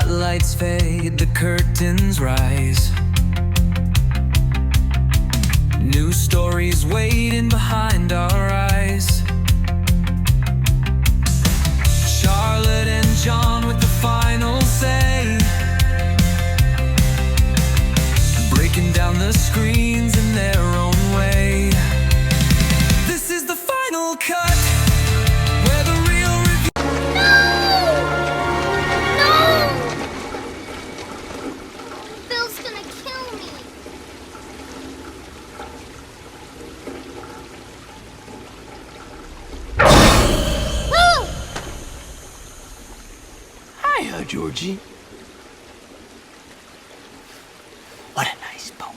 spotlights fade, the curtains rise. New stories waiting behind our eyes. Charlotte and John with the final say, breaking down the screens in their own way. This is the final cut, where the real review. No! Bill's gonna kill me. Hiya, Georgie. What a nice boat.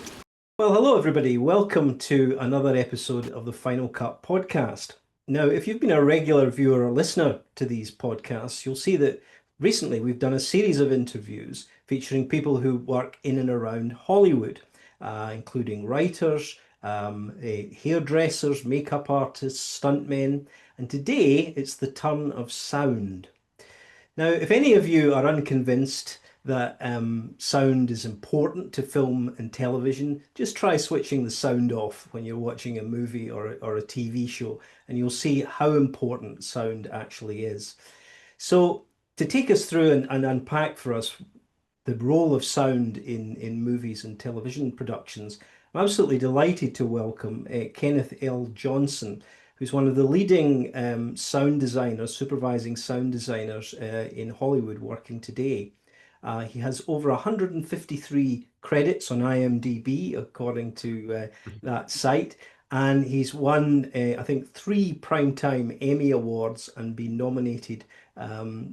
Well, hello everybody. Welcome to another episode of the Final Cut podcast. Now, if you've been a regular viewer or listener to these podcasts, you'll see that recently we've done a series of interviews featuring people who work in and around Hollywood, including writers, hairdressers, makeup artists, stuntmen, and today it's the turn of sound. Now, if any of you are unconvinced that sound is important to film and television, just try switching the sound off when you're watching a movie or a TV show, and you'll see how important sound actually is. So, to take us through and unpack for us the role of sound in movies and television productions, I'm absolutely delighted to welcome Kenneth L. Johnson, who's one of the leading sound designers, supervising sound designers in Hollywood working today. He has over 153 credits on IMDb, according to that site, and he's won, I think, 3 Primetime Emmy Awards and been nominated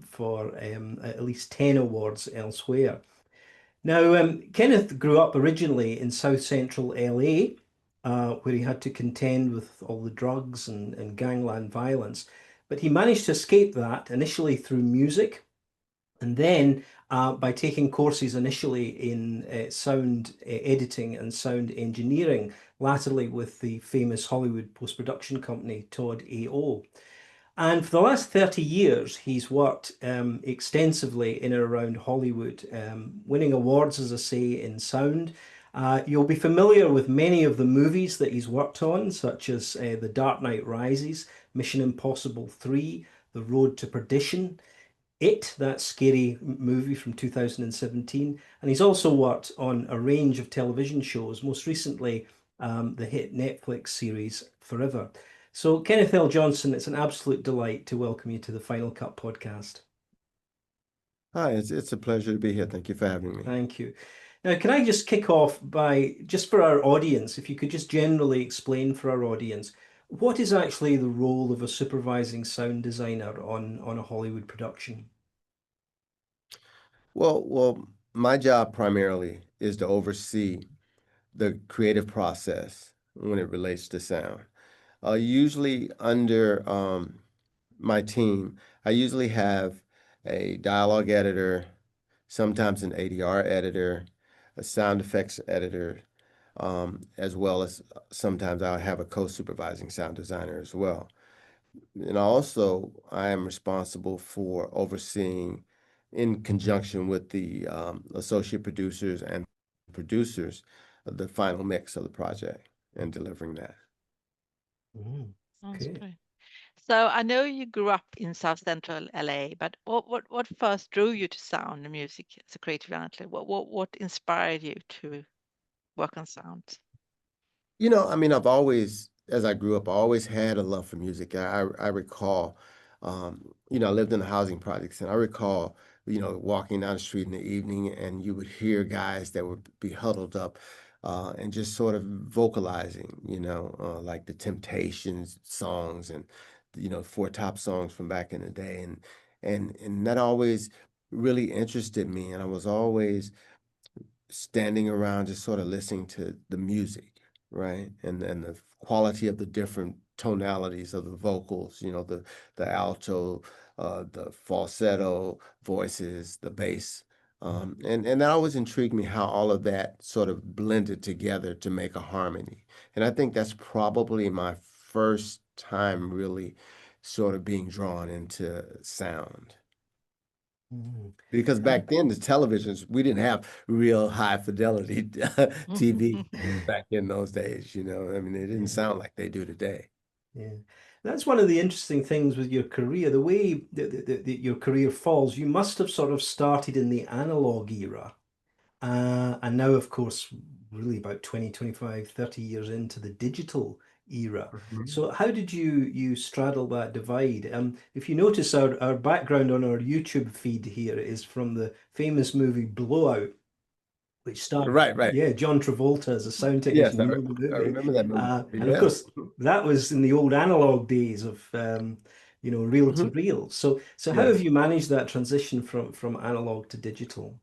for at least 10 awards elsewhere. Now, Kenneth grew up originally in South Central LA, where he had to contend with all the drugs and gangland violence, but he managed to escape that initially through music, and then by taking courses initially in sound editing and sound engineering, latterly with the famous Hollywood post-production company Todd A.O. And for the last 30 years, he's worked extensively in and around Hollywood, winning awards, as I say, in sound. You'll be familiar with many of the movies that he's worked on, such as The Dark Knight Rises, Mission Impossible 3, The Road to Perdition, that scary movie from 2017. And he's also worked on a range of television shows, most recently the hit Netflix series Forever. So, Kenneth L. Johnson, it's an absolute delight to welcome you to the Final Cut podcast. Hi, it's a pleasure to be here. Thank you for having me. Thank you. Now, can I just kick off by, just for our audience, if you could just generally explain for our audience, what is actually the role of a supervising sound designer on a Hollywood production? Well, my job primarily is to oversee the creative process when it relates to sound. Usually under my team, I usually have a dialogue editor, sometimes an ADR editor, a sound effects editor, as well as sometimes I'll have a co-supervising sound designer as well. And also, I am responsible for overseeing, in conjunction with the associate producers and producers, the final mix of the project and delivering that. Sounds Okay. great. So I know you grew up in South Central LA, but what first drew you to sound and music as a creative outlet? What inspired you to work on sound? I mean, as I grew up, I always had a love for music. I recall, I lived in the housing projects, and I recall, walking down the street in the evening, and you would hear guys that would be huddled up and just sort of vocalizing, like the Temptations songs and, Four Top songs from back in the day. And that always really interested me. And I was always standing around just sort of listening to the music, right? And the quality of the different tonalities of the vocals, the alto, the falsetto voices, the bass. And that always intrigued me how all of that sort of blended together to make a harmony. And I think that's probably my first time really sort of being drawn into sound. Mhm. Because back then the televisions, we didn't have real high fidelity TV back in those days, you know. I mean, it didn't Yeah, sound like they do today. yeah. That's one of the interesting things with your career, the way that your career falls. You must have sort of started in the analog era. And now, of course, really about 20, 25, 30 years into the digital era. Mhm. So how did you straddle that divide? If you notice, our background on our YouTube feed here is from the famous movie Blowout, which starred, Right, right. yeah, John Travolta as a sound Yes, technician. You know the I movie. remember that movie. And of Yeah. course, that was in the old analog days of reel to Mhm. reel. So how have Yes. you managed that transition from analog to digital?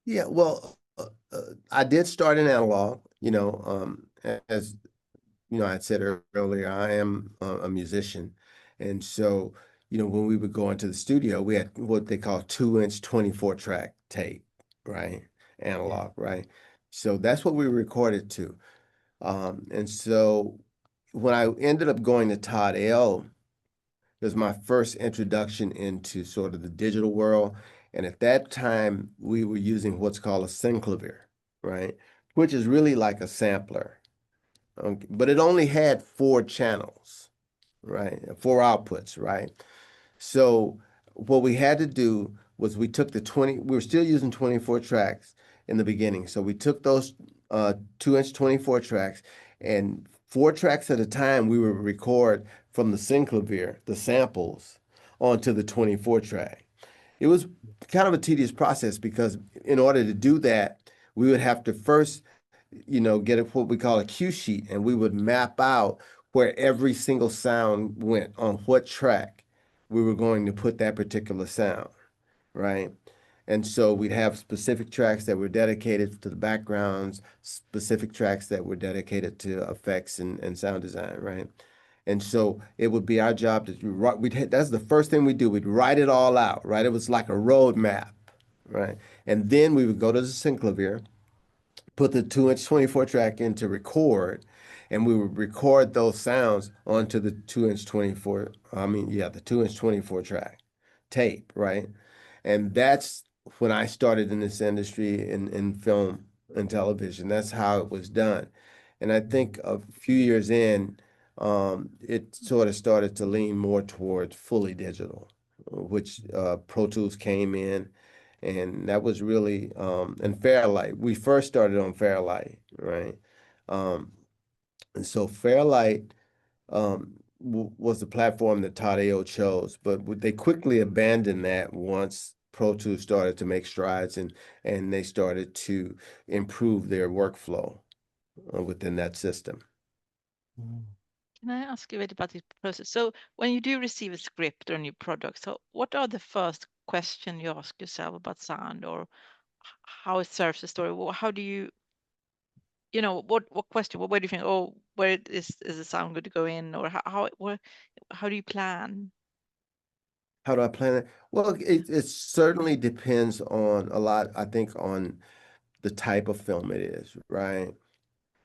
Yeah, well, I did start in analog, as you know, I said earlier, I am a musician. And so, when we would go into the studio, we had what they call 2-inch 24 track tape, right? Yeah. Analog, right? So that's what we recorded to. And so when I ended up going to Todd L, it was my first introduction into sort of the digital world. And at that time, we were using what's called a synclavier, right? Which is really like a sampler. Okay. But it only had 4 channels, right? 4 outputs, right? So what we had to do was we took we were still using 24 tracks in the beginning. So we took those 2-inch 24 tracks and 4 tracks at a time we would record from the synclavier, the samples, onto the 24 track. It was kind of a tedious process because in order to do that, we would have to first get what we call a cue sheet, and we would map out where every single sound went on what track we were going to put that particular sound, right? And so we'd have specific tracks that were dedicated to the backgrounds, specific tracks that were dedicated to effects and sound design, right? And so it would be our job to write. That's the first thing we do. We'd write it all out, right? It was like a road map, right? And then we would go to the synclavier, put the 2-inch 24 track in to record, and we would record those sounds onto the 2-inch 24, the 2-inch 24 track tape, right? And that's when I started in this industry in film and television. That's how it was done. And I think a few years in, it sort of started to lean more towards fully digital, which Pro Tools came in, and that was really and Fairlight. We first started on Fairlight, right? Um, and so Fairlight was the platform that Tadeo chose, but they quickly abandoned that once Pro Tools started to make strides and they started to improve their workflow within that system. Mm. Can I ask you a bit about this process? So when you do receive a script or a new product, so what are the first question you ask yourself about sound or how it serves the story? How do you, what question, where do you think, oh, where is the sound going to go in, or how do you plan? How do I plan it? Well, it certainly depends on a lot, I think, on the type of film it is, right?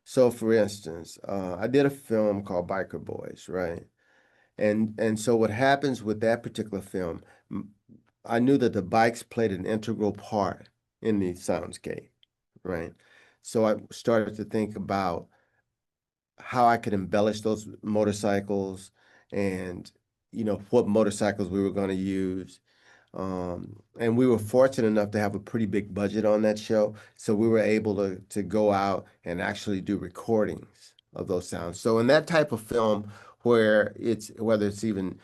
So, for instance, I did a film called Biker Boys, right? And so what happens with that particular film, I knew that the bikes played an integral part in the soundscape, right? So I started to think about how I could embellish those motorcycles and, what motorcycles we were going to use. And we were fortunate enough to have a pretty big budget on that show. So we were able to go out and actually do recordings of those sounds. So in that type of film whether it's even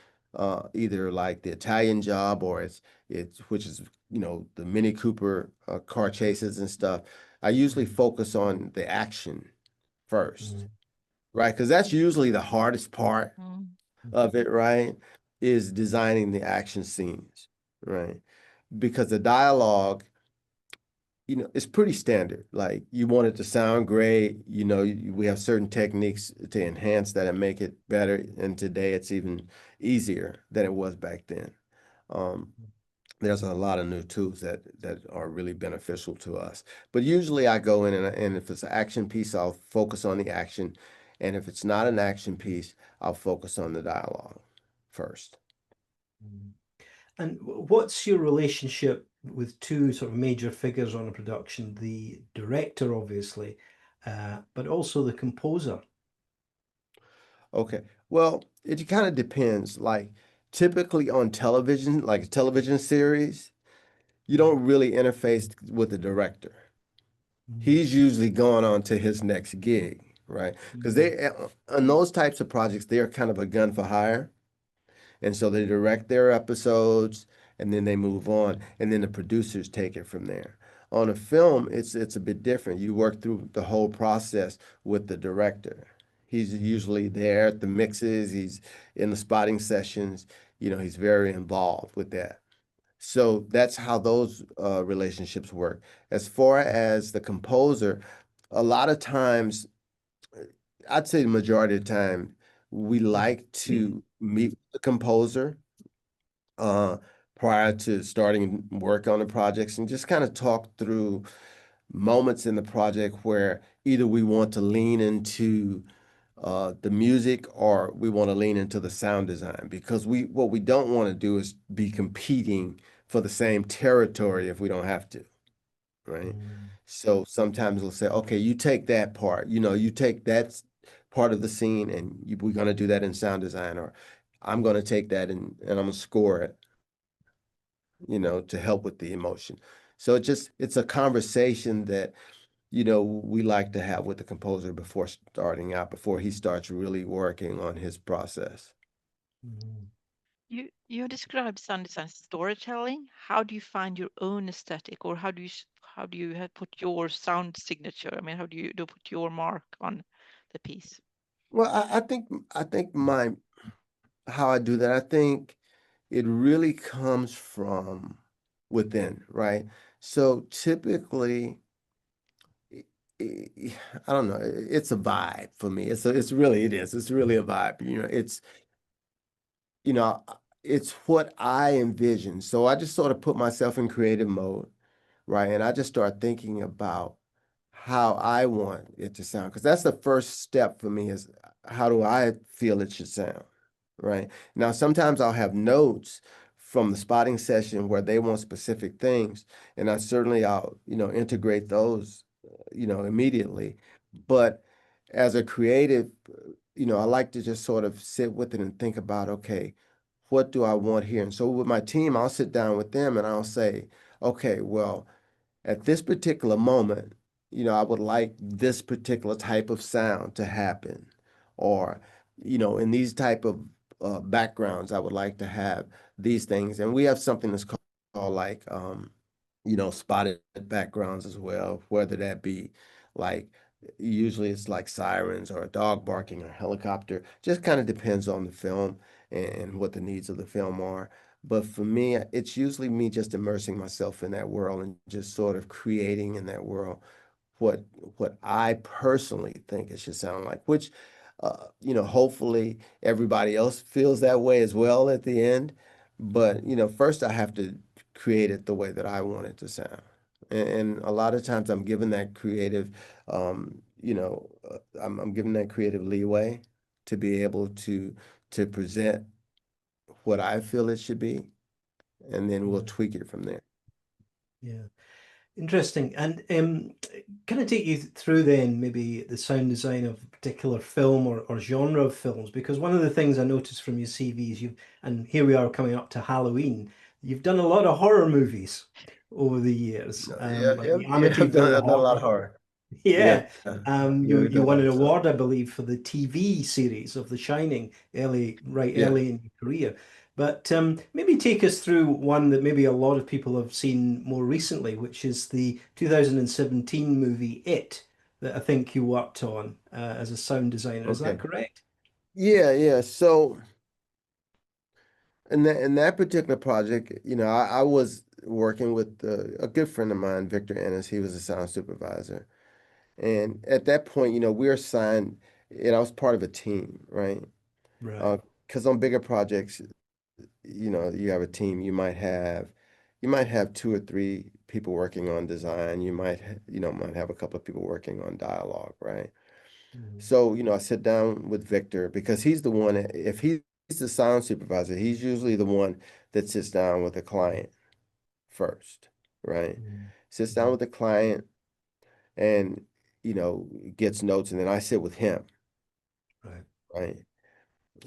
either like the Italian Job or it's which is, the Mini Cooper car chases and stuff, I usually focus on the action first, Mm. right? Because that's usually the hardest part Mm. of it, right? Is designing the action scenes, right? Because the dialogue, it's pretty standard. Like you want it to sound great, we have certain techniques to enhance that and make it better. And today it's even easier than it was back then. Um, there's a lot of new tools that are really beneficial to us. But usually I go in and if it's an action piece, I'll focus on the action. And if it's not an action piece, I'll focus on the dialogue first. Mm. And what's your relationship with two sort of major figures on a production? The director, obviously, but also the composer. Okay. Well, it kind of depends. Like typically on television, like a television series, you don't really interface with the director. Mm, He's usually going on to his next gig, right? Because mm, they, on those types of projects, they're kind of a gun for hire. And so they direct their episodes and then they move on. And then the producers take it from there. On a film, it's a bit different. You work through the whole process with the director. He's usually there at the mixes, he's in the spotting sessions, he's very involved with that. So that's how those relationships work. As far as the composer, a lot of times, I'd say the majority of the time, we like to meet the composer uh, prior to starting work on the projects and just kind of talk through moments in the project where either we want to lean into the music or we want to lean into the sound design because what we don't want to do is be competing for the same territory if we don't have to, right? mm, So sometimes we'll say, okay, you take that part, you take that part of the scene and we're going to do that in sound design, or I'm going to take that and I'm going to score it, to help with the emotion. So it's a conversation that, we like to have with the composer before starting out, before he starts really working on his process. mm. You describe sound design as storytelling. How do you find your own aesthetic, or how do you put your sound signature? I mean, how do you put your mark on the piece? Well, I think my how I do that, I think it really comes from within, right? So typically, i- I don't know, it's a vibe for me. It's really it is. It's really a vibe. You know, it's what I envision. So I just sort of put myself in creative mode, right? And I just start thinking about how I want it to sound. Because that's the first step for me is how do I feel it should sound, right? Now, sometimes I'll have notes from the spotting session where they want specific things, and I'll, integrate those, immediately. But as a creative, I like to just sort of sit with it and think about, okay, what do I want here? And so with my team, I'll sit down with them and I'll say, okay, well, at this particular moment, I would like this particular type of sound to happen. Or, in these type of backgrounds, I would like to have these things. And we have something that's called like, spotted backgrounds as well, whether that be like, usually it's like sirens or a dog barking or helicopter. Just kind of depends on the film and what the needs of the film are. But for me, it's usually me just immersing myself in that world and just sort of creating in that world what what I personally think it should sound like, which hopefully everybody else feels that way as well at the end. But first I have to create it the way that I want it to sound. And a lot of times I'm given that creative, I'm given that creative leeway to be able to present what I feel it should be, and then we'll Yeah, tweak it from there. yeah. Interesting. And can I take you through then maybe the sound design of a particular film or genre of films? Because one of the things I noticed from your CV is and here we are coming up to Halloween, you've done a lot of horror movies over the years, Yeah, like yeah, the yeah. Amityville I've done a lot Horror. of horror. Yeah, Yeah. yeah, You we've you done a won lot an of stuff. award, I believe, for the TV series of The Shining Yeah. early in your career. But maybe take us through one that maybe a lot of people have seen more recently, which is the 2017 movie It, that I think you worked on as a sound designer. Is that Okay. correct? Yeah, yeah. So in that particular project, I was working with a good friend of mine, Victor Ennis. He was a sound supervisor. And at that point, we were assigned, and I was part of a team, right? Right. Uh, because on bigger projects, you have a team, you might have two or three people working on design. You might have a couple of people working on dialogue, right? Mhm. So, I sit down with Victor because he's the one, if he's the sound supervisor, he's usually the one that sits down with a client first, right? Mm. Sits down with the client and, gets notes, and then I sit with him, Right. right?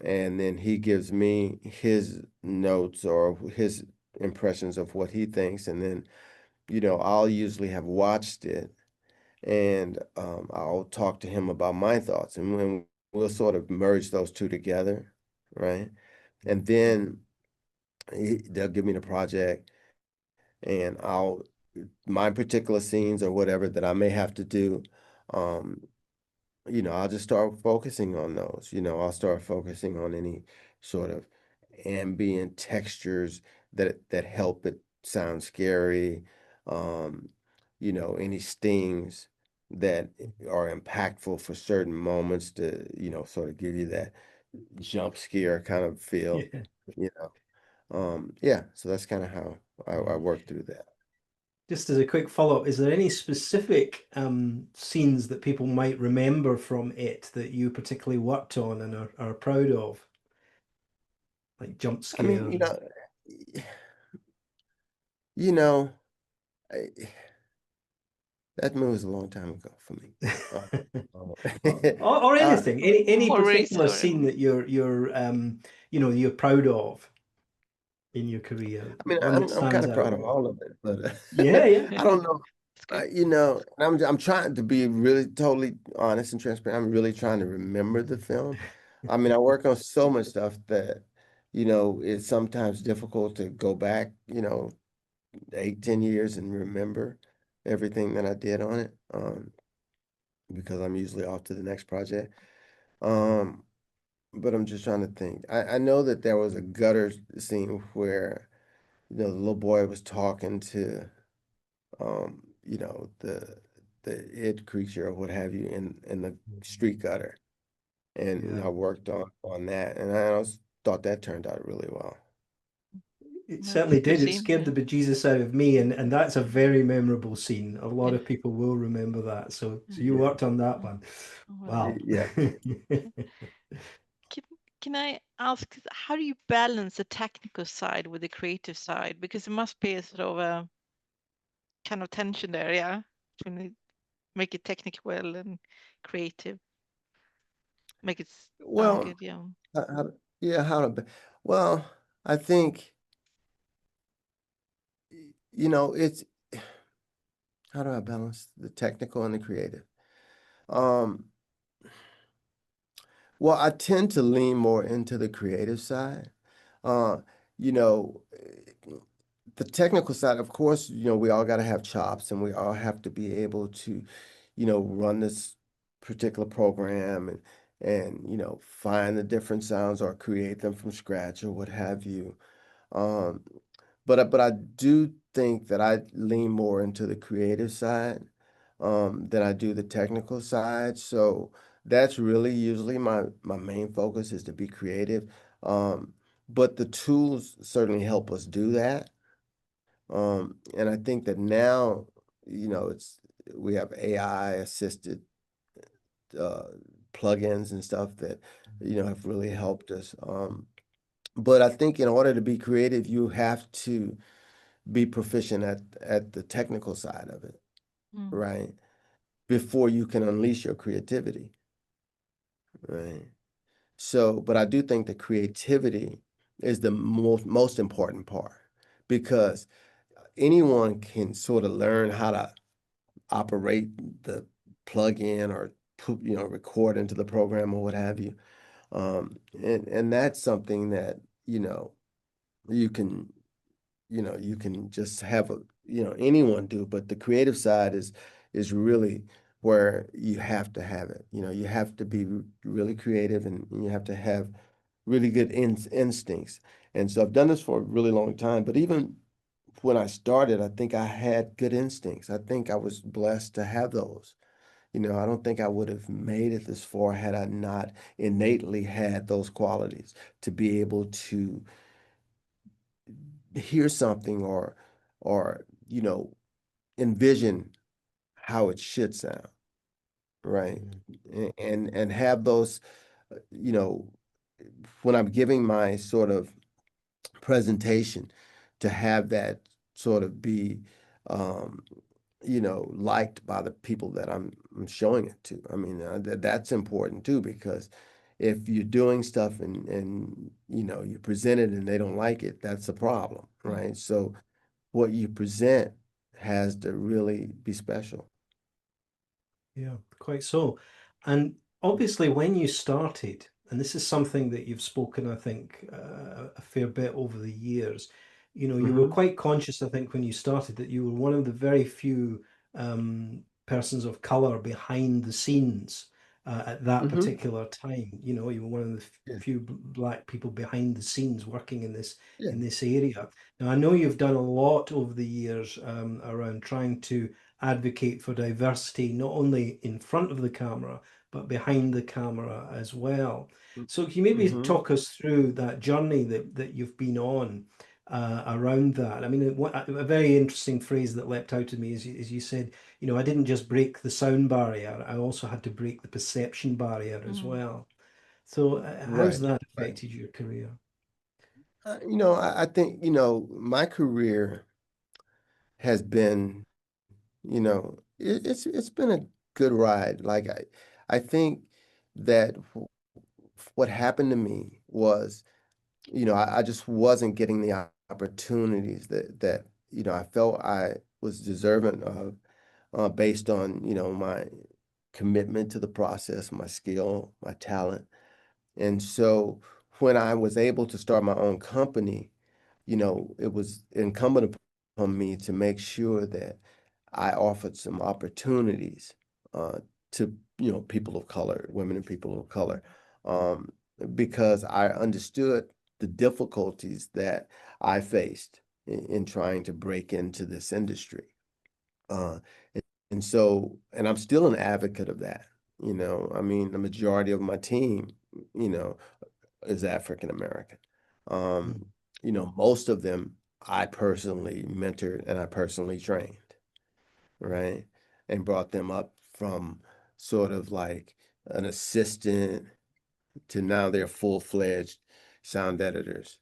And then he gives me his notes or his impressions of what he thinks, and then, I'll usually have watched it, and I'll talk to him about my thoughts, and when we'll sort of merge those two together, right? And then they'll give me the project, and my particular scenes or whatever that I may have to do, um, I'll just start focusing on those. I'll start focusing on any sort of ambient textures that help it sound scary, um, any stings that are impactful for certain moments to, sort of give you that jump scare kind of feel, Yeah. you know. Yeah, so that's kind of how I Yeah. work through that. Just as a quick follow-up, is there any specific scenes that people might remember from it that you particularly worked on and are proud of? Like jump I mean, scares? you know, I, that movie was a long time ago for me. Uh, Or uh, anything, any More particular recent. scene that you're proud of in your career, I mean, one that I'm kind stands of out. proud of all of it, but Yeah, yeah. I don't know. It's good. I'm trying to be really totally honest and transparent. I'm really trying to remember the film. I mean, I work on so much stuff that, it's sometimes difficult to go back, 8, 10 years and remember everything that I did on it, because I'm usually off to the next project. Um, but I'm just trying to think. I know that there was a gutter scene where, the little boy was talking to, the it creature or what have you in the street gutter, and Yeah. I worked on that, and I also thought that turned out really well. It No, it's a certainly good did. It scene. scared the bejesus out of me, and that's a very memorable scene. A lot Yeah. of people will remember that. So you Yeah, worked on that Mm. one. Oh, well done. Wow. yeah. Can, can I ask, how do you balance the technical side with the creative side? Because there must be a sort of a kind of tension there, yeah? Between make it technical well and creative, make it sound Well, good, yeah. yeah, well, I think, it's how do I balance the technical and the creative? Um, well, I tend to lean more into the creative side. Uh, you know, the technical side, of course, we all got to have chops and we all have to be able to, run this particular program and, find the different sounds or create them from scratch or what have you. Um, but I do think that I lean more into the creative side, than I do the technical side. So that's really usually my main focus is to be creative. Um, but the tools certainly help us do that. And I think that now, it's we have AI assisted uh, plugins and stuff that, have really helped us. But I think in order to be creative, you have to be proficient at the technical side of it, Mm. right? Before you can unleash your creativity, right? So, but I do think that creativity is the most important part because anyone can sort of learn how to operate the plug-in or put, record into the program or what have you. And that's something that, you can you can just have anyone do, but the creative side is really where you have to have it. You have to be really creative and you have to have really good instincts. And so I've done this for a really long time, but even when I started, I think I had good instincts. I think I was blessed to have those. I don't think I would have made it this far had I not innately had those qualities to be able to hear something or envision how it should sound, right? Mm. And have those, when I'm giving my sort of presentation to have that sort of be um, liked by the people that I'm showing it to. I mean, that's important too, because if you're doing stuff and you present it and they don't like it, that's a problem, Mm. right? So what you present has to really be special. Yeah, quite so. And obviously, when you started, and this is something that you've spoken, I think, a fair bit over the years, you were Hmm. quite conscious, I think, when you started, that you were one of the very few persons of color behind the scenes at that Hmm. particular time. You were one of the Yeah. few black people behind the scenes working in this Yeah. area. Now, I know you've done a lot over the years around trying to advocate for diversity, not only in front of the camera, but behind the camera as well. So can you maybe Hmm. talk us through that journey that you've been on around that? I mean, a very interesting phrase that leapt out to me is you said, I didn't just break the sound barrier, I also had to break the perception barrier as Mm. well. So how's Right. that Right. affected your career? I think, my career has been, it's been a good ride. Like I think that what happened to me was, I just wasn't getting the opportunities that I felt I was deserving of, based on, my commitment to the process, my skill, my talent. And so when I was able to start my own company, it was incumbent upon me to make sure that I offered some opportunities to, people of color, women and people of color, um, because I understood the difficulties that I faced in trying to break into this industry. Uh, and so, and I'm still an advocate of that. I mean, the majority of my team, you know, is African American. Um, Mm. most of them I personally mentored and I personally trained, right? And brought them up from sort of like an assistant to now they're full-fledged sound editors.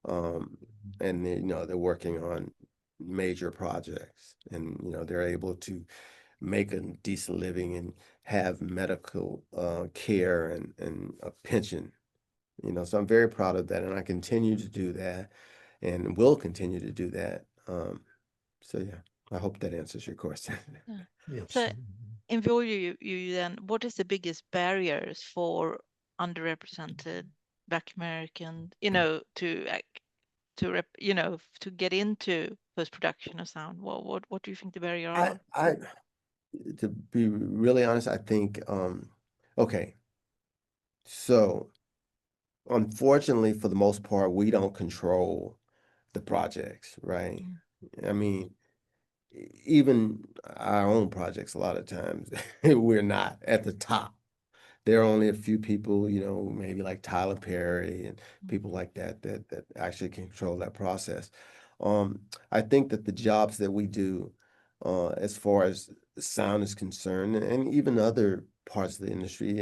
Um, and they're working on major projects and they're able to make a decent living and have medical care and a pension. So I'm very proud of that, and I continue to do that, and will continue to do that. So yeah, I hope that answers your question. Yeah. Yeah, So absolutely. in view you then, what is the biggest barriers for underrepresented Black American, to get into post production of sound? What do you think the barrier I, are? I, to be really honest, I think, okay, so unfortunately, for the most part, we don't control the projects, right? Mm. I mean, even our own projects, a lot of times, we're not at the top. There are only a few people, maybe like Tyler Perry and Mm. people like that actually control that process. Um, I think that the jobs that we do, as far as sound is concerned, and even other parts of the industry,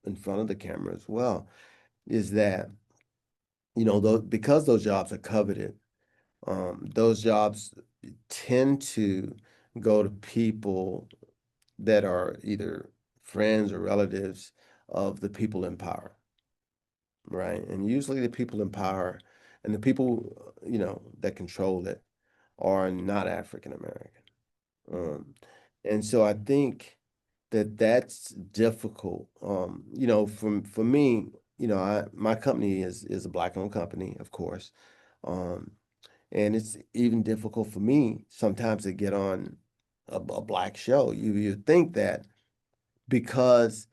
in front of the camera as well, is that, because those jobs are coveted, those jobs tend to go to people that are either friends or relatives of the people in power, right? And usually the people in power and the people, that control it are not African American. Mm. Um, and so I think that that's difficult. For me, my company is a black-owned company, of course. Um, and it's even difficult for me sometimes to get on a black show. You think that because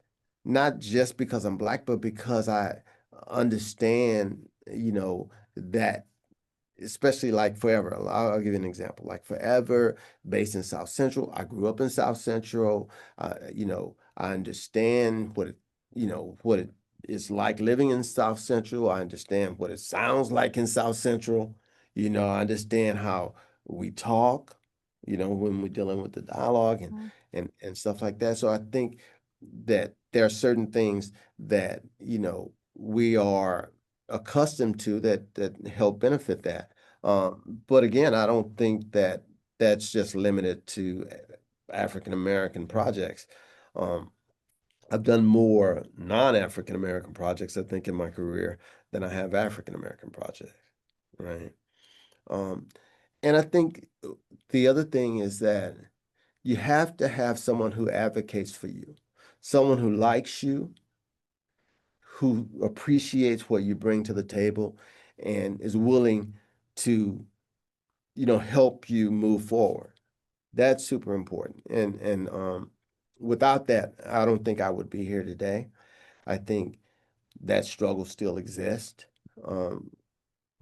not just because I'm black, but because I understand, that especially like Forever. I'll give you an example. Like Forever, based in South Central. I grew up in South Central. I understand what it is like living in South Central. I understand what it sounds like in South Central. I understand how we talk, when we're dealing with the dialogue and Mm. and stuff like that. So I think that there are certain things that, we are accustomed to that help benefit that. But again, I don't think that that's just limited to African American projects. Um, I've done more non-African American projects, I think, in my career than I have African American projects, right? Um, and I think the other thing is that you have to have someone who advocates for you, someone who likes you, who appreciates what you bring to the table, and is willing to, help you move forward. That's super important. And without that, I don't think I would be here today. I think that struggle still exists. Um,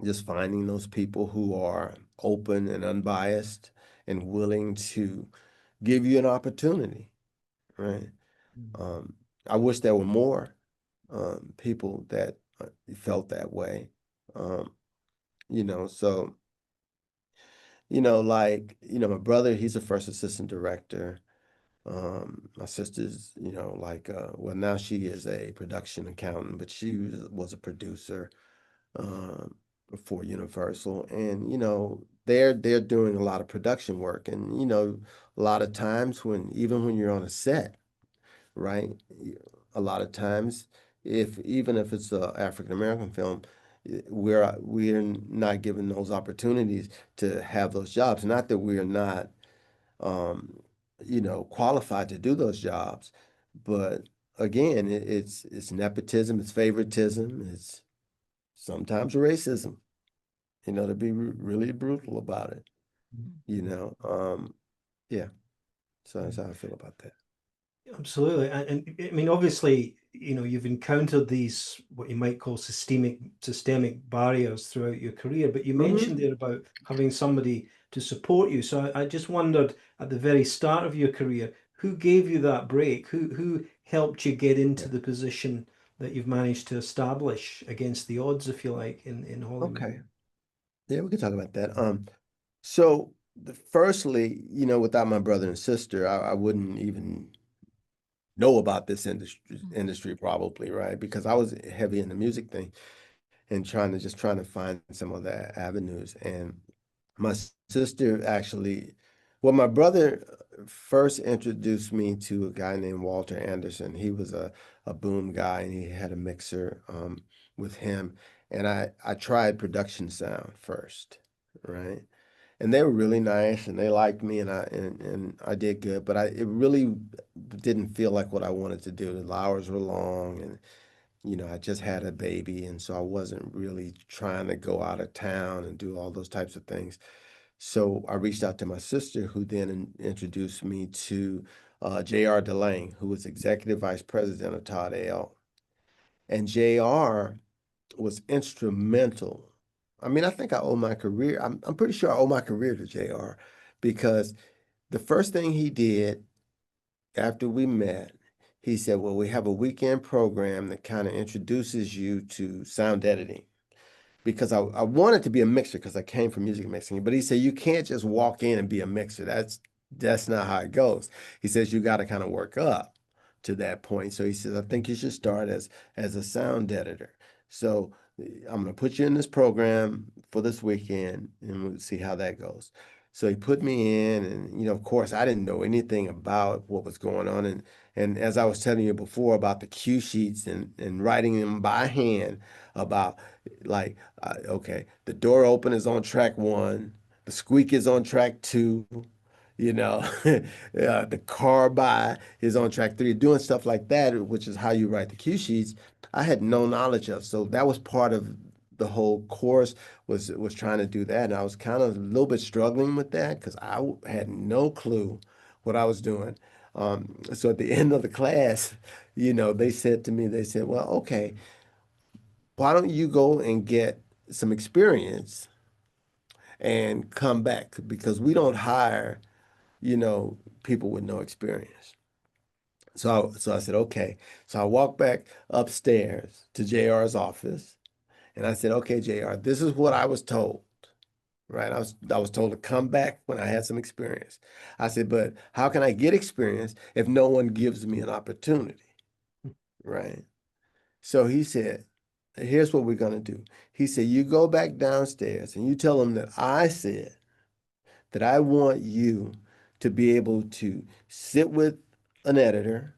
just finding those people who are open and unbiased and willing to give you an opportunity, right? Um, I wish there were more people that felt that way. Um, so, my brother, he's a first assistant director. My sister's, well, now she is a production accountant, but she was a producer um, for Universal, and they're doing a lot of production work, and a lot of times even when you're on a set, right? A lot of times, even if it's a African American film, we're not given those opportunities to have those jobs. Not that we're not, um, qualified to do those jobs, but again, it's nepotism, it's favoritism, it's sometimes racism. To be really brutal about it. You know, yeah. So that's how I feel about that. Absolutely. And I mean, obviously, you've encountered these what you might call systemic barriers throughout your career, but you mentioned Hmm. there about having somebody to support you. So I just wondered at the very start of your career, who gave you that break? Who helped you get into Yeah. the position that you've managed to establish against the odds, if you like, in Hollywood? Okay. Yeah, we can talk about that. So firstly, without my brother and sister, I wouldn't even know about this industry probably, right? Because I was heavy in the music thing and trying to find some of the avenues. And my sister actually, well, my brother first introduced me to a guy named Walter Anderson. He was a boom guy and he had a mixer with him. And I tried production sound first, right? And they were really nice and they liked me and I did good, but it really didn't feel like what I wanted to do. The hours were long and I just had a baby and so I wasn't really trying to go out of town and do all those types of things. So I reached out to my sister, who then introduced me to J.R. Delane, who was executive vice president of Todd L. And J.R. was instrumental. I mean, I think I owe my career. I'm pretty sure I owe my career to J.R. because the first thing he did after we met, he said, "Well, we have a weekend program that kind of introduces you to sound editing." Because I wanted to be a mixer because I came from music mixing. But he said you can't just walk in and be a mixer. That's not how it goes. He says you got to kind of work up to that point. So he says I think you should start as a sound editor. So I'm going to put you in this program for this weekend and we'll see how that goes. So he put me in, and of course, I didn't know anything about what was going on, and as I was telling you before about the cue sheets and writing them by hand about like okay, the door open is on track one, the squeak is on track two, you know, the car by is on track three, doing stuff like that, which is how you write the cue sheets. I had no knowledge of, so that was part of the whole course was trying to do that, and I was kind of a little bit struggling with that because had no clue what I was doing. So at the end of the class, they said to me, they said, "Well, okay, why don't you go and get some experience and come back because we don't hire, people with no experience." So I said, okay. So I walked back upstairs to JR's office and I said, okay, JR, this is what I was told, right? I was told to come back when I had some experience. I said, but how can I get experience if no one gives me an opportunity, right? So he said, here's what we're gonna do. He said, you go back downstairs and you tell them that I said that I want you to be able to sit with an editor,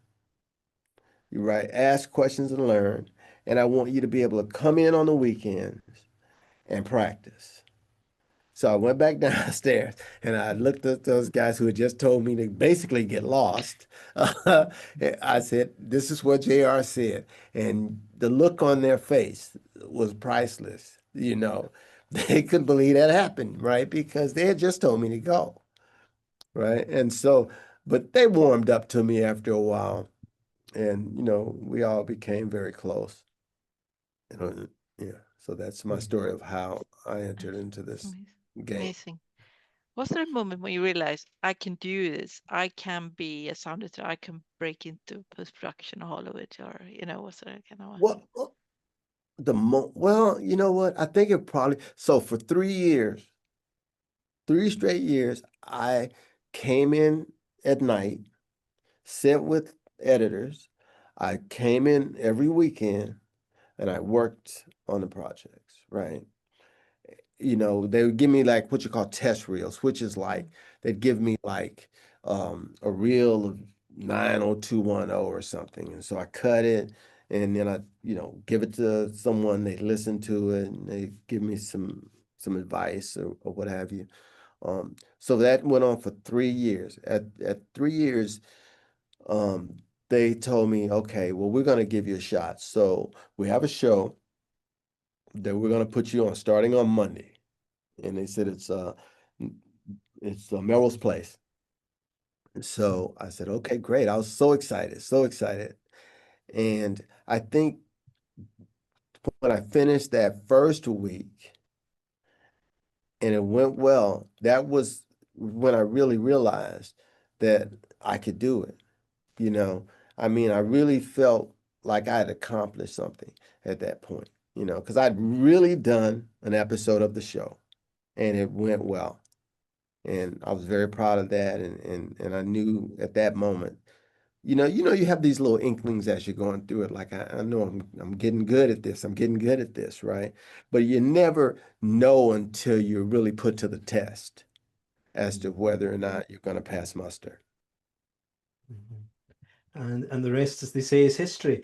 you right, ask questions and learn, and I want you to be able to come in on the weekends and practice. So I went back downstairs and I looked at those guys who had just told me to basically get lost. I said, this is what JR said. And the look on their face was priceless. They couldn't believe that happened, right? Because they had just told me to go, right? And so, but they warmed up to me after a while. And, we all became very close. Yeah. So that's my story of how I entered into this game. Amazing. Was there a moment when you realized I can do this? I can be a sound editor. I can break into post-production or Hollywood, or was there kind of Well, you know what? I think it probably so for 3 years, 3 straight years, I came in at night, sat with editors. I came in every weekend and I worked on the projects, right? They would give me like what you call test reels, which is like they'd give me like a reel of 90210 or something. And so I cut it and then I, give it to someone, they listen to it and they give me some advice or what have you. So that went on for 3 years. At 3 years, they told me, okay, well, we're going to give you a shot. So we have a show that we're going to put you on starting on Monday. And they said it's Melrose Place. So I said, okay, great. I was so excited, so excited. And I think when I finished that first week and it went well, that was when I really realized that I could do it. I really felt like I had accomplished something at that point, because I'd really done an episode of the show and it went well. And I was very proud of that. And I knew at that moment, you have these little inklings as you're going through it. Like I know I'm getting good at this. I'm getting good at this, right? But you never know until you're really put to the test as to whether or not you're going to pass muster. And the rest, as they say, is history.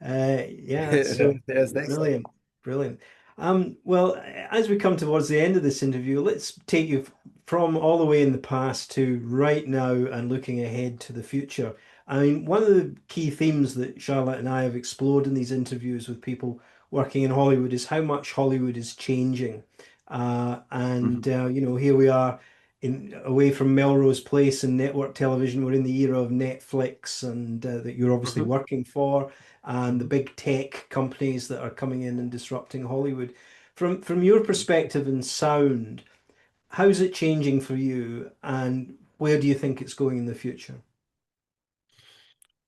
Yeah, so As they say. brilliant, brilliant. Well, as we come towards the end of this interview, let's take you from all the way in the past to right now and looking ahead to the future. I mean, one of the key themes that Charlotte and I have explored in these interviews with people working in Hollywood is how much Hollywood is changing. Here we are away from Melrose Place and network television. We're in the era of Netflix, and that you're obviously working for, and the big tech companies that are coming in and disrupting Hollywood. From your perspective in sound, how's it changing for you, and where do you think it's going in the future?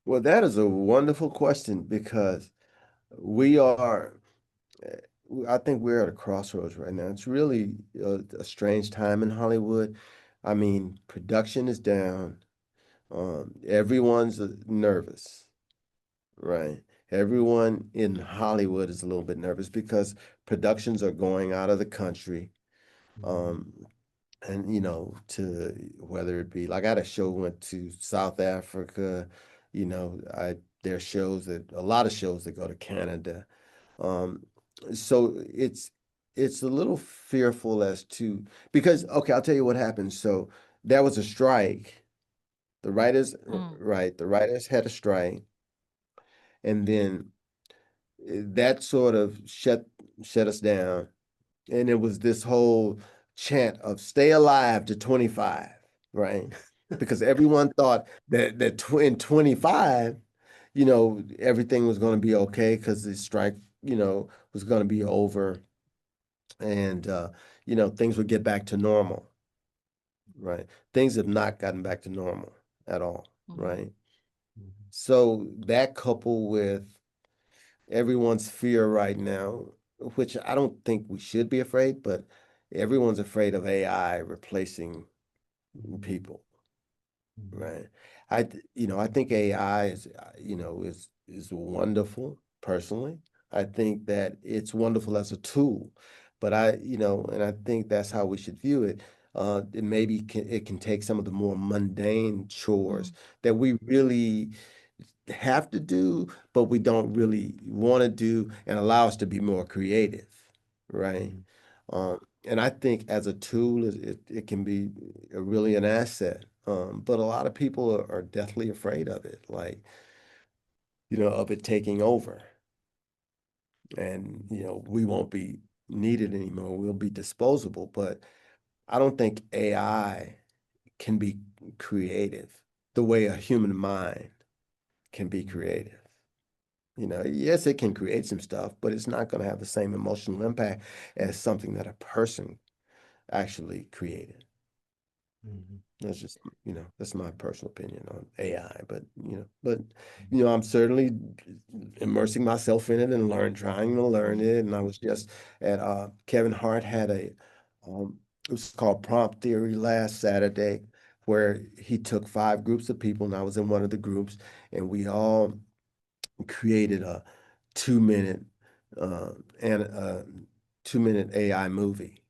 Well, that is a wonderful question because we are, I think we're at a crossroads right now. It's really a strange time in Hollywood. Production is down. Everyone's nervous, right? Everyone in Hollywood is a little bit nervous because productions are going out of the country. And to whether it be like I had a show went to South Africa, there are shows that a lot of shows that go to Canada. So it's a little fearful as to because okay, I'll tell you what happened. So there was a strike. The writers, right, the writers had a strike, and then that sort of shut us down. And it was this whole chant of stay alive to 25, right? Because everyone thought that in 25, everything was going to be okay because the strike, was going to be over and, things would get back to normal, right? Things have not gotten back to normal at all, right? So that coupled with everyone's fear right now, which I don't think we should be afraid, but everyone's afraid of AI replacing people, right? I think AI is, is wonderful personally. I think that it's wonderful as a tool, but and I think that's how we should view it. It maybe it can take some of the more mundane chores Mm. that we really have to do, but we don't really want to do, and allow us to be more creative, right? Mm. And I think as a tool, it can be really an asset. But a lot of people are deathly afraid of it, like, of it taking over. And, we won't be needed anymore. We'll be disposable. But I don't think AI can be creative the way a human mind can be creative. Yes, it can create some stuff, but it's not going to have the same emotional impact as something that a person actually created. Mhm. That's just, that's my personal opinion on AI. But I'm certainly immersing myself in it and trying to learn Mm. it. And I was just at Kevin Hart had it was called Prompt Theory last Saturday, where he took 5 groups of people, and I was in one of the groups, and we all created a 2 minute uh, and a 2 minute AI movie,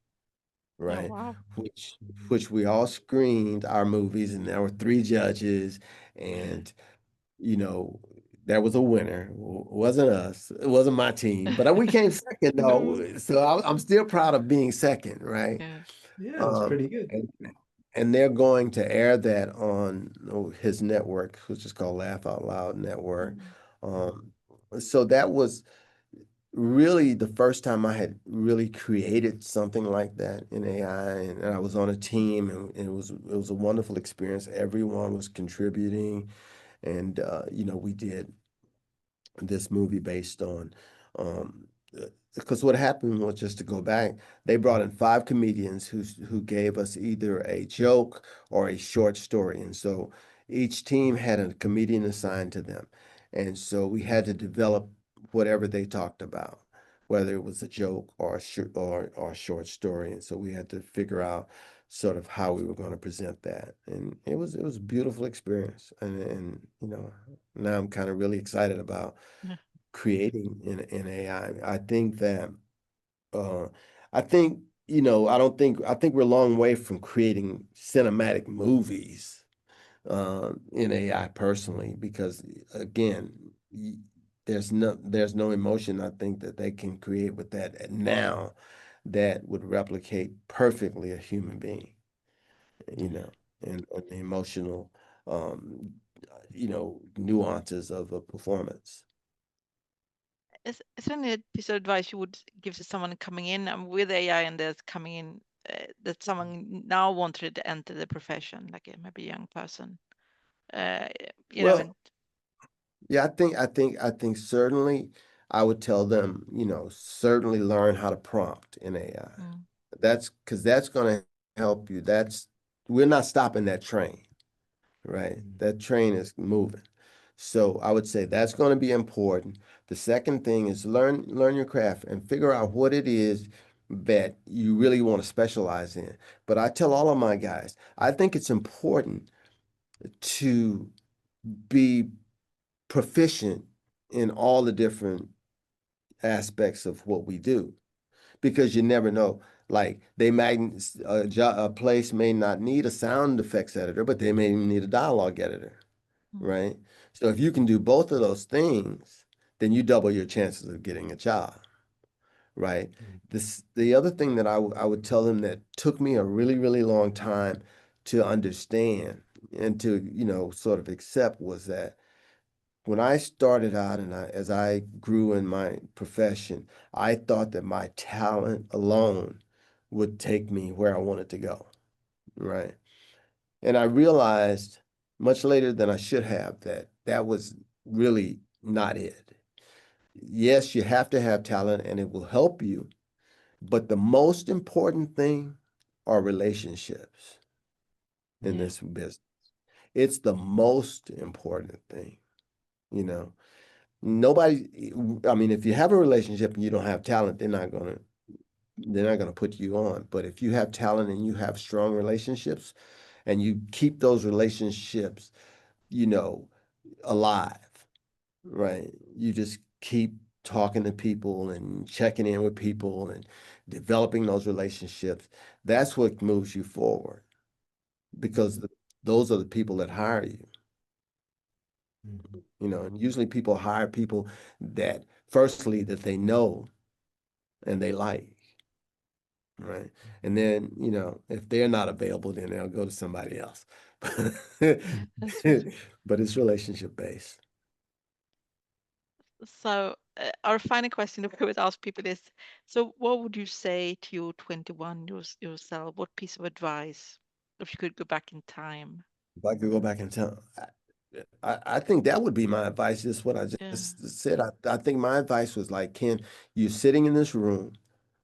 Oh, right? wow. Which Mhm. which we all screened our movies, and there were 3 judges, and you know there was a winner. Wasn't us. It wasn't my team, but we came second No. though. So I'm still proud of being second, right? Yeah. Yeah, it was Um, pretty good. and, and they're going to air that on his network, which is called Laugh Out Loud Network. Mm. Um, so that was really the first time I had really created something like that in AI, and I was on a team, and it was a wonderful experience. Everyone was contributing, and we did this movie based on um because what happened was, just to go back, they brought in 5 comedians who gave us either a joke or a short story. And so each team had a comedian assigned to them, and so we had to develop whatever they talked about, whether it was a joke or a short story. And so we had to figure out sort of how we were going to present that, and it was a beautiful experience. And now I'm kind of really excited about Yeah. creating in AI. I think that uh I think, I think we're a long way from creating cinematic movies in AI personally, because again, there's no emotion I think that they can create with that now that would replicate perfectly a human being, you know, and the emotional um nuances of a performance. Is there any piece of advice you would give to someone coming in with AI and that's coming in, that someone now wanted to enter the profession, like maybe a young person, uh, and Well, yeah, I think certainly I would tell them, certainly learn how to prompt in AI. mm, That's because that's going to help you. We're not stopping that train, right? Mhm. That train is moving. So I would say that's going to be important. The second thing is learn your craft and figure out what it is that you really want to specialize in. But I tell all of my guys, I think it's important to be proficient in all the different aspects of what we do, because you never know. Like a place may not need a sound effects editor, but they may need a dialogue editor, mm, right? So if you can do both of those things, then you double your chances of getting a job, right? Mhm. The other thing that I would tell them that took me a really, really long time to understand and to, sort of accept, was that when I started out, and as I grew in my profession, I thought that my talent alone would take me where I wanted to go, right? And I realized much later than I should have that that was really not it. Yes, you have to have talent and it will help you, but the most important thing are relationships in yeah, this business. It's the most important thing, you know. Nobody, I mean, if you have a relationship and you don't have talent, they're not gonna put you on. But if you have talent and you have strong relationships and you keep those relationships, you know, alive, right? You just keep talking to people and checking in with people and developing those relationships, that's what moves you forward because those are the people that hire you. Mhm. You know, and usually people hire people that, firstly, that they know and they like, right? And then, you know, if they're not available, then they'll go to somebody else. That's right. But it's relationship based. So our final question that we always ask people is, so what would you say to your 21 yourself? What piece of advice, if you could go back in time? If I could go back and tell, I think that would be my advice, just what I Yeah. just said. I think my advice was like, Ken, you're sitting in this room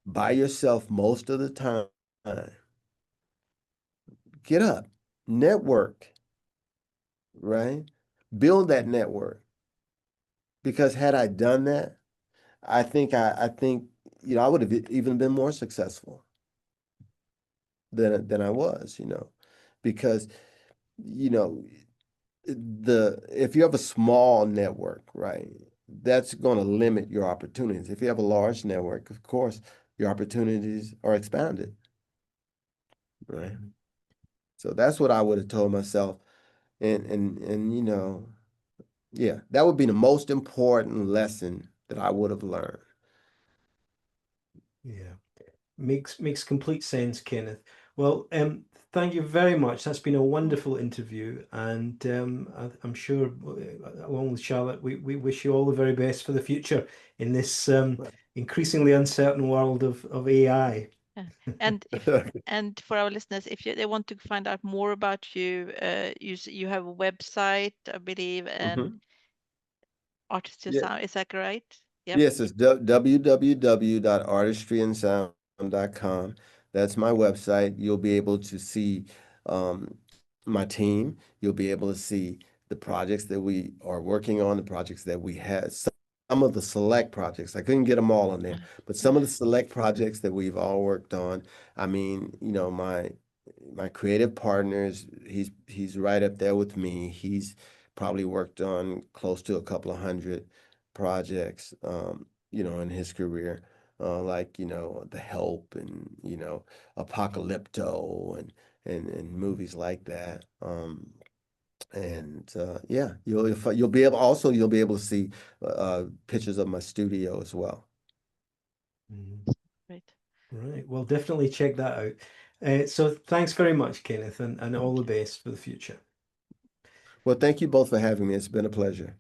by yourself most of the time. Get up, network, right? Build that network. Because had I done that, I think, you know, I would have even been more successful than I was, you know, because, you know, if you have a small network, right, that's going to limit your opportunities. If you have a large network, of course, your opportunities are expanded, right? Mhm. So that's what I would have told myself. And you know, yeah, that would be the most important lesson that I would have learned. Yeah. Makes complete sense, Kenneth. Well, thank you very much. That's been a Mm. wonderful interview, and I'm sure, along with Charlotte, we wish you all the very best for the future in this increasingly uncertain world of AI. Yeah. And for our listeners, if they want to find out more about you, you have a website, I believe, and Mhm. Artist to Yeah. Sound. Is that correct? Yep. Yes, it's www.artistryandsound.com. That's my website. You'll be able to see um, my team. You'll be able to see the projects that we are working on, the projects that we had. Some of the select projects. I couldn't get them all on there, but some of the select projects that we've all worked on. I mean, you know, my creative partners, he's right up there with me. He's probably worked on close to a couple of hundred projects, you know, in his career, like, you know, The Help and, you know, Apocalypto and movies like that. And yeah, you'll be able also you'll be able to see pictures of my studio as well. Mhm. Great. Right. Well, definitely check that out. So thanks very much, Kenneth, and all Thank the you. best for the future. Well, thank you both for having me. It's been a pleasure.